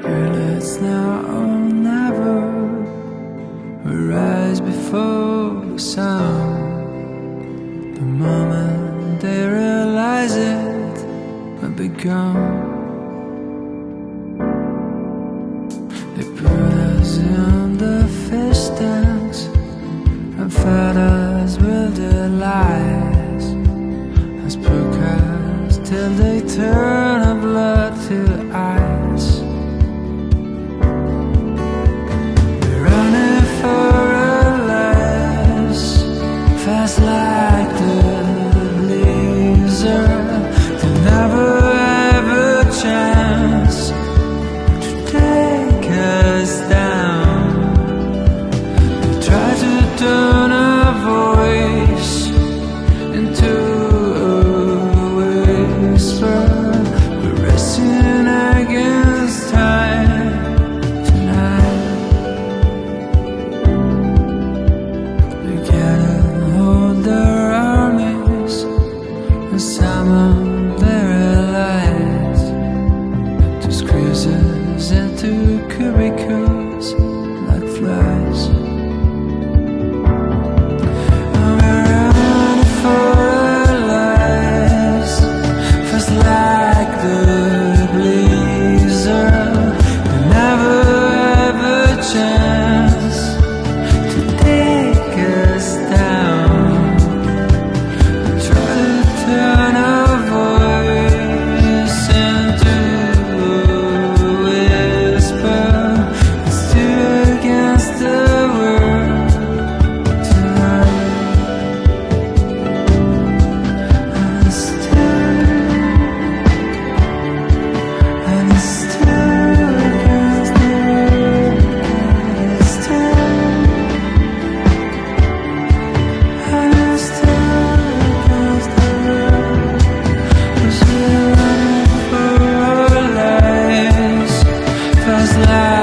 Girl, it's now or never. We rise before the sun. The moment they realize it, we'll be gone. They put us in the fish tanks and fed us with their lies, as broadcast till they turn our blood to ice. We're running for our lives, fast like the blizzard. They never have a chance to take us down. They try to turn our voice into a whisper. We're racing against time tonight. We gather all their armies and summon their allies to squeeze us into cubicles like flies. And we're running for our lives, fast like the blizzard. We never have a chance to take us down. We try to turn our voice into a whisper. It's two against the world tonight. And it's two against the world. It's two against the world. 'Cause we're running for our lives, fast like